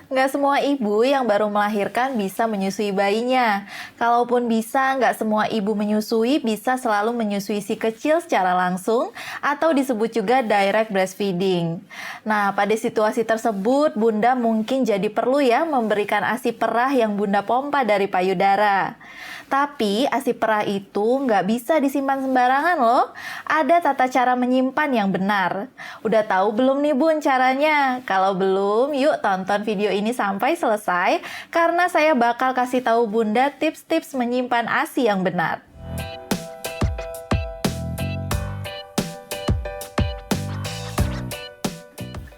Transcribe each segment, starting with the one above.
Nggak semua ibu yang baru melahirkan bisa menyusui bayinya. Kalaupun bisa, nggak semua ibu menyusui bisa selalu menyusui si kecil secara langsung atau disebut juga direct breastfeeding. Nah, pada situasi tersebut, bunda mungkin jadi perlu ya memberikan ASI perah yang bunda pompa dari payudara. Tapi ASI perah itu nggak bisa disimpan sembarangan loh. Ada tata cara menyimpan yang benar. Udah tahu belum nih bun caranya? Kalau belum, yuk tonton video ini sampai selesai karena saya bakal kasih tahu bunda tips-tips menyimpan ASI yang benar.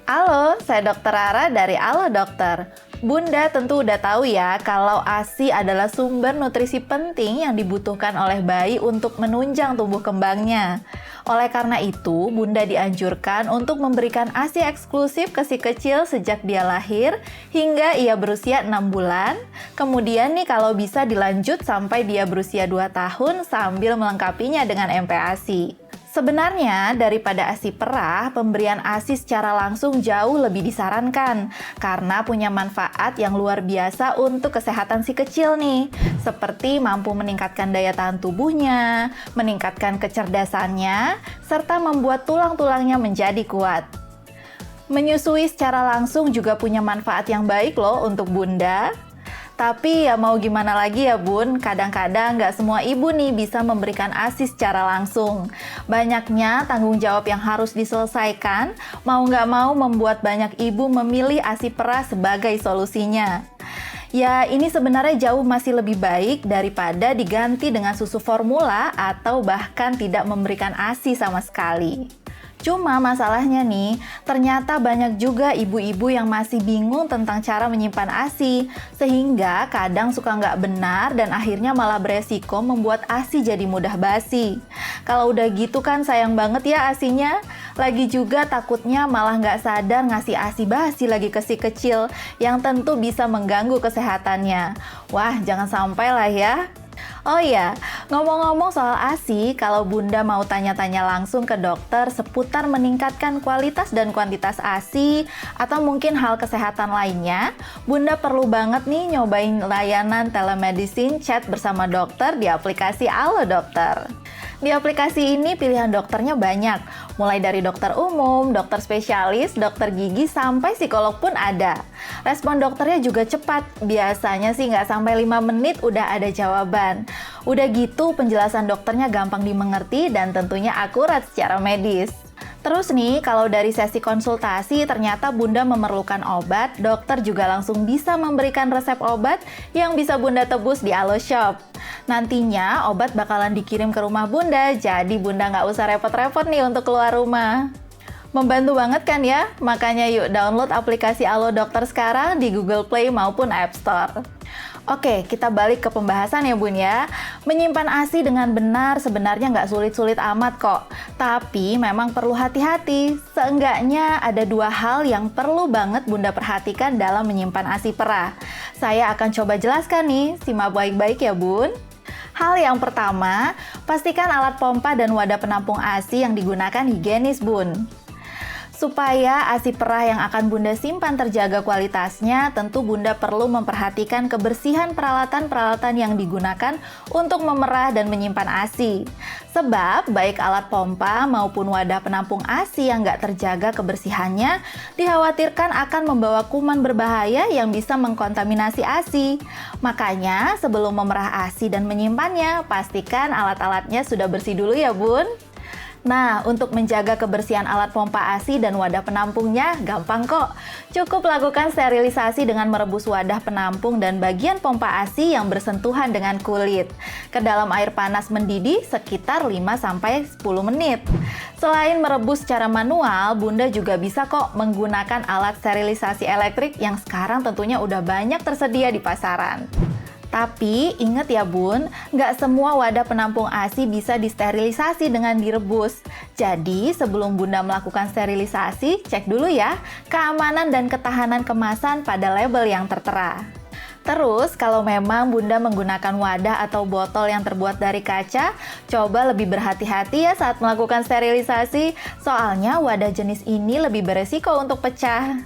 Halo, saya Dokter Rara dari Halo Dokter. Bunda tentu udah tahu ya kalau ASI adalah sumber nutrisi penting yang dibutuhkan oleh bayi untuk menunjang tumbuh kembangnya. Oleh karena itu, Bunda dianjurkan untuk memberikan ASI eksklusif ke si kecil sejak dia lahir hingga ia berusia 6 bulan. Kemudian nih kalau bisa dilanjut sampai dia berusia 2 tahun sambil melengkapinya dengan MPASI. Sebenarnya, daripada ASI perah, pemberian ASI secara langsung jauh lebih disarankan karena punya manfaat yang luar biasa untuk kesehatan si kecil nih, seperti mampu meningkatkan daya tahan tubuhnya, meningkatkan kecerdasannya, serta membuat tulang-tulangnya menjadi kuat. Menyusui secara langsung juga punya manfaat yang baik loh untuk bunda. Tapi ya mau gimana lagi ya bun, kadang-kadang nggak semua ibu nih bisa memberikan ASI secara langsung. Banyaknya tanggung jawab yang harus diselesaikan, mau nggak mau membuat banyak ibu memilih ASI perah sebagai solusinya. Ya ini sebenarnya jauh masih lebih baik daripada diganti dengan susu formula atau bahkan tidak memberikan ASI sama sekali. Cuma masalahnya nih, ternyata banyak juga ibu-ibu yang masih bingung tentang cara menyimpan ASI, sehingga kadang suka nggak benar dan akhirnya malah beresiko membuat ASI jadi mudah basi. Kalau udah gitu kan sayang banget ya ASInya. Lagi juga takutnya malah nggak sadar ngasih ASI basi lagi ke si kecil, yang tentu bisa mengganggu kesehatannya. Wah, jangan sampai lah ya. Oh iya, ngomong-ngomong soal ASI, kalau bunda mau tanya-tanya langsung ke dokter seputar meningkatkan kualitas dan kuantitas ASI, atau mungkin hal kesehatan lainnya, bunda perlu banget nih nyobain layanan telemedicine chat bersama dokter di aplikasi Halo Dokter. Di aplikasi ini pilihan dokternya banyak, mulai dari dokter umum, dokter spesialis, dokter gigi, sampai psikolog pun ada. Respon dokternya juga cepat, biasanya sih nggak sampai 5 menit udah ada jawaban. Udah gitu penjelasan dokternya gampang dimengerti dan tentunya akurat secara medis. Terus nih, kalau dari sesi konsultasi ternyata bunda memerlukan obat, dokter juga langsung bisa memberikan resep obat yang bisa bunda tebus di Halo Shop. Nantinya obat bakalan dikirim ke rumah bunda, jadi bunda nggak usah repot-repot nih untuk keluar rumah. Membantu banget kan ya? Makanya yuk download aplikasi Halo Dokter sekarang di Google Play maupun App Store. Oke, kita balik ke pembahasan ya bun ya. Menyimpan ASI dengan benar sebenarnya nggak sulit-sulit amat kok. Tapi memang perlu hati-hati. Seenggaknya ada 2 hal yang perlu banget bunda perhatikan dalam menyimpan ASI perah. Saya akan coba jelaskan nih, simak baik-baik ya bun. Hal yang pertama, pastikan alat pompa dan wadah penampung ASI yang digunakan higienis bun. Supaya ASI perah yang akan bunda simpan terjaga kualitasnya, tentu bunda perlu memperhatikan kebersihan peralatan-peralatan yang digunakan untuk memerah dan menyimpan ASI. Sebab baik alat pompa maupun wadah penampung ASI yang nggak terjaga kebersihannya, dikhawatirkan akan membawa kuman berbahaya yang bisa mengkontaminasi ASI. Makanya sebelum memerah ASI dan menyimpannya, pastikan alat-alatnya sudah bersih dulu ya bun. Nah, untuk menjaga kebersihan alat pompa ASI dan wadah penampungnya gampang kok. Cukup lakukan sterilisasi dengan merebus wadah penampung dan bagian pompa ASI yang bersentuhan dengan kulit ke dalam air panas mendidih sekitar 5-10 menit. Selain merebus secara manual, bunda juga bisa kok menggunakan alat sterilisasi elektrik yang sekarang tentunya udah banyak tersedia di pasaran. Tapi ingat ya bun, nggak semua wadah penampung ASI bisa disterilisasi dengan direbus. Jadi sebelum bunda melakukan sterilisasi, cek dulu ya keamanan dan ketahanan kemasan pada label yang tertera. Terus, kalau memang bunda menggunakan wadah atau botol yang terbuat dari kaca, coba lebih berhati-hati ya saat melakukan sterilisasi, soalnya wadah jenis ini lebih beresiko untuk pecah.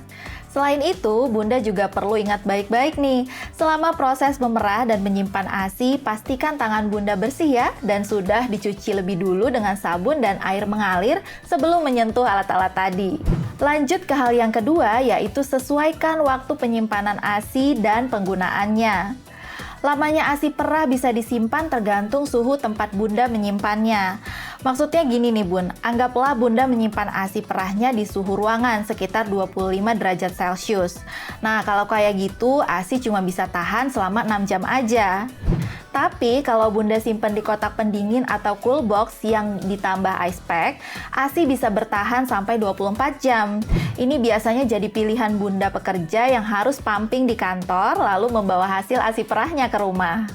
Selain itu, Bunda juga perlu ingat baik-baik nih. Selama proses memerah dan menyimpan ASI, pastikan tangan Bunda bersih ya, dan sudah dicuci lebih dulu dengan sabun dan air mengalir sebelum menyentuh alat-alat tadi. Lanjut ke hal yang kedua, yaitu sesuaikan waktu penyimpanan ASI dan penggunaannya. Lamanya ASI perah bisa disimpan tergantung suhu tempat Bunda menyimpannya. Maksudnya gini nih Bun, anggaplah Bunda menyimpan ASI perahnya di suhu ruangan sekitar 25 derajat Celcius. Nah, kalau kayak gitu, ASI cuma bisa tahan selama 6 jam aja. Tapi kalau Bunda simpan di kotak pendingin atau cool box yang ditambah ice pack, ASI bisa bertahan sampai 24 jam. Ini biasanya jadi pilihan Bunda pekerja yang harus pumping di kantor lalu membawa hasil ASI perahnya ke rumah.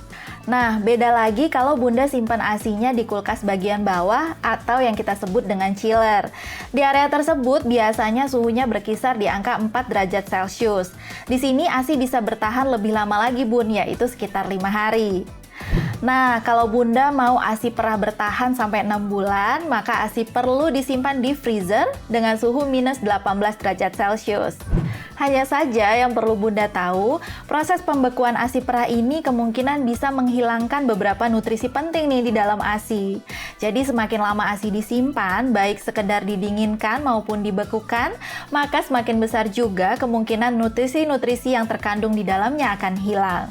Nah, beda lagi kalau Bunda simpan ASI-nya di kulkas bagian bawah atau yang kita sebut dengan chiller. Di area tersebut biasanya suhunya berkisar di angka 4 derajat Celcius. Di sini ASI bisa bertahan lebih lama lagi Bun, yaitu sekitar 5 hari. Nah, kalau Bunda mau ASI perah bertahan sampai 6 bulan, maka ASI perlu disimpan di freezer dengan suhu minus 18 derajat Celcius. Hanya saja yang perlu Bunda tahu, proses pembekuan ASI perah ini kemungkinan bisa menghilangkan beberapa nutrisi penting nih di dalam ASI. Jadi semakin lama ASI disimpan, baik sekedar didinginkan maupun dibekukan, maka semakin besar juga kemungkinan nutrisi-nutrisi yang terkandung di dalamnya akan hilang.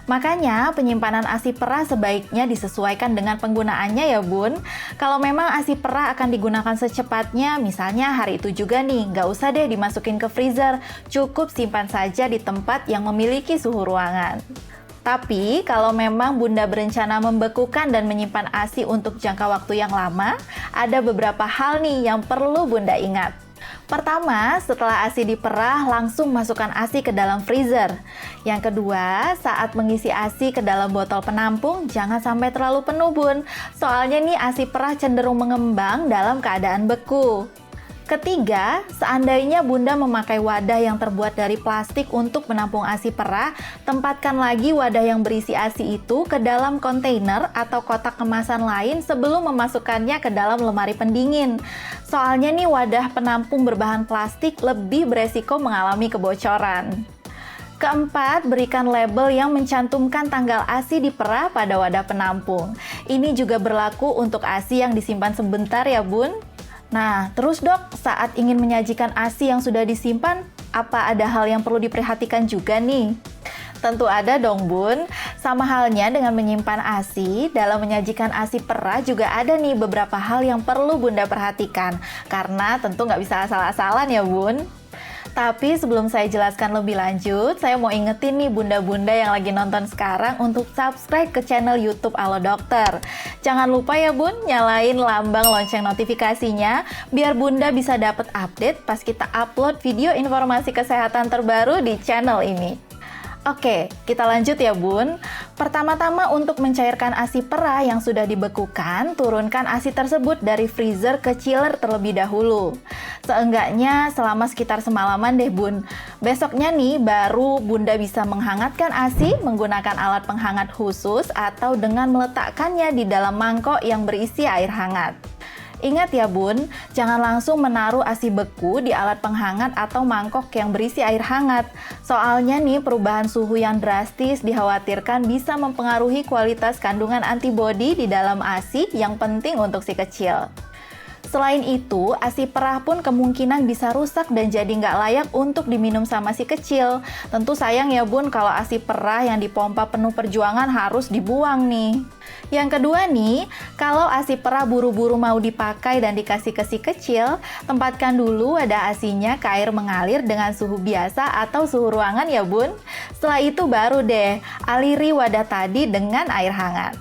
Makanya penyimpanan ASI perah sebaiknya disesuaikan dengan penggunaannya ya Bun. Kalau memang ASI perah akan digunakan secepatnya, misalnya hari itu juga nih, nggak usah deh dimasukin ke freezer, cukup simpan saja di tempat yang memiliki suhu ruangan. Tapi kalau memang Bunda berencana membekukan dan menyimpan ASI untuk jangka waktu yang lama, ada beberapa hal nih yang perlu Bunda ingat. Pertama, setelah ASI diperah, langsung masukkan ASI ke dalam freezer. Yang kedua, saat mengisi ASI ke dalam botol penampung, jangan sampai terlalu penuh Bun. Soalnya nih ASI perah cenderung mengembang dalam keadaan beku. Ketiga, seandainya Bunda memakai wadah yang terbuat dari plastik untuk menampung ASI perah, tempatkan lagi wadah yang berisi ASI itu ke dalam kontainer atau kotak kemasan lain sebelum memasukkannya ke dalam lemari pendingin. Soalnya nih wadah penampung berbahan plastik lebih beresiko mengalami kebocoran. Keempat, berikan label yang mencantumkan tanggal ASI diperah pada wadah penampung. Ini juga berlaku untuk ASI yang disimpan sebentar ya Bun. Nah, terus dok, saat ingin menyajikan ASI yang sudah disimpan, apa ada hal yang perlu diperhatikan juga nih? Tentu ada dong Bun. Sama halnya dengan menyimpan ASI, dalam menyajikan ASI perah juga ada nih beberapa hal yang perlu Bunda perhatikan. Karena tentu nggak bisa asal-asalan ya Bun. Tapi sebelum saya jelaskan lebih lanjut, saya mau ingetin nih bunda-bunda yang lagi nonton sekarang untuk subscribe ke channel YouTube Alo Dokter. Jangan lupa ya Bun, nyalain lambang lonceng notifikasinya, biar Bunda bisa dapat update pas kita upload video informasi kesehatan terbaru di channel ini. Oke, kita lanjut ya Bun. Pertama-tama untuk mencairkan ASI perah yang sudah dibekukan, turunkan ASI tersebut dari freezer ke chiller terlebih dahulu. Seenggaknya selama sekitar semalaman deh Bun. Besoknya nih baru Bunda bisa menghangatkan ASI menggunakan alat penghangat khusus atau dengan meletakkannya di dalam mangkok yang berisi air hangat. Ingat ya Bun, jangan langsung menaruh ASI beku di alat penghangat atau mangkok yang berisi air hangat. Soalnya nih perubahan suhu yang drastis dikhawatirkan bisa mempengaruhi kualitas kandungan antibodi di dalam ASI yang penting untuk si kecil. Selain itu, ASI perah pun kemungkinan bisa rusak dan jadi nggak layak untuk diminum sama si kecil. Tentu sayang ya Bun kalau ASI perah yang dipompa penuh perjuangan harus dibuang nih. Yang kedua nih, kalau ASI perah buru-buru mau dipakai dan dikasih ke si kecil, tempatkan dulu wadah ASInya ke air mengalir dengan suhu biasa atau suhu ruangan ya Bun. Setelah itu baru deh, aliri wadah tadi dengan air hangat.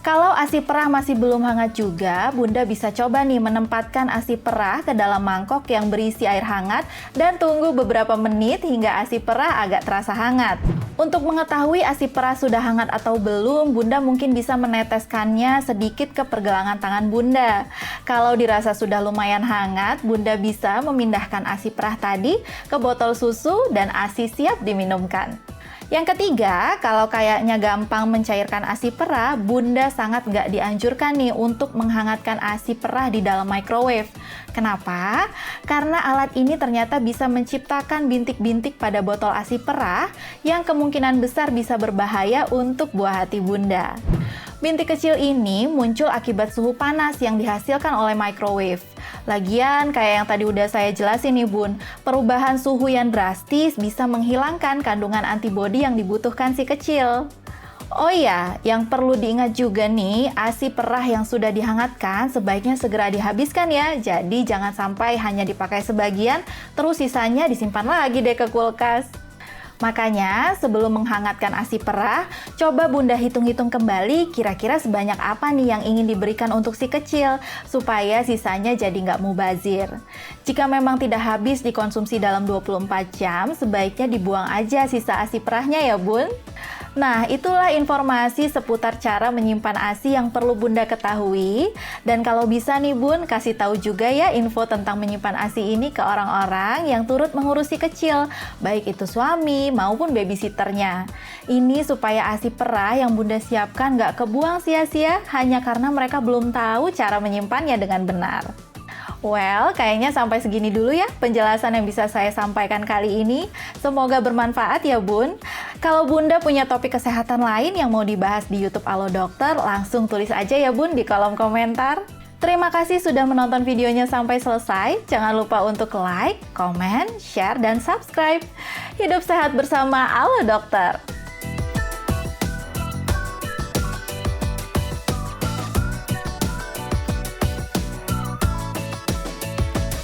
Kalau ASI perah masih belum hangat juga, Bunda bisa coba nih menempatkan ASI perah ke dalam mangkok yang berisi air hangat dan tunggu beberapa menit hingga ASI perah agak terasa hangat. Untuk mengetahui ASI perah sudah hangat atau belum, Bunda mungkin bisa meneteskannya sedikit ke pergelangan tangan Bunda. Kalau dirasa sudah lumayan hangat, Bunda bisa memindahkan ASI perah tadi ke botol susu dan ASI siap diminumkan. Yang ketiga, kalau kayaknya gampang mencairkan ASI perah, Bunda sangat nggak dianjurkan nih untuk menghangatkan ASI perah di dalam microwave. Kenapa? Karena alat ini ternyata bisa menciptakan bintik-bintik pada botol ASI perah yang kemungkinan besar bisa berbahaya untuk buah hati Bunda. Bintik kecil ini muncul akibat suhu panas yang dihasilkan oleh microwave. Lagian, kayak yang tadi udah saya jelasin nih Bun, perubahan suhu yang drastis bisa menghilangkan kandungan antibodi yang dibutuhkan si kecil. Oh iya, yang perlu diingat juga nih, ASI perah yang sudah dihangatkan sebaiknya segera dihabiskan ya. Jadi jangan sampai hanya dipakai sebagian, terus sisanya disimpan lagi deh ke kulkas. Makanya, sebelum menghangatkan ASI perah, coba Bunda hitung-hitung kembali kira-kira sebanyak apa nih yang ingin diberikan untuk si kecil, supaya sisanya jadi nggak mubazir. Jika memang tidak habis dikonsumsi dalam 24 jam, sebaiknya dibuang aja sisa ASI perahnya ya Bun. Nah, itulah informasi seputar cara menyimpan ASI yang perlu Bunda ketahui. Dan kalau bisa nih Bun, kasih tahu juga ya info tentang menyimpan ASI ini ke orang-orang yang turut mengurusi kecil, baik itu suami maupun babysitternya. Ini supaya ASI perah yang Bunda siapkan nggak kebuang sia-sia hanya karena mereka belum tahu cara menyimpannya dengan benar. Well, kayaknya sampai segini dulu ya penjelasan yang bisa saya sampaikan kali ini. Semoga bermanfaat ya Bun. Kalau Bunda punya topik kesehatan lain yang mau dibahas di YouTube Alo Dokter, langsung tulis aja ya Bun di kolom komentar. Terima kasih sudah menonton videonya sampai selesai. Jangan lupa untuk like, komen, share, dan subscribe. Hidup sehat bersama Alo Dokter.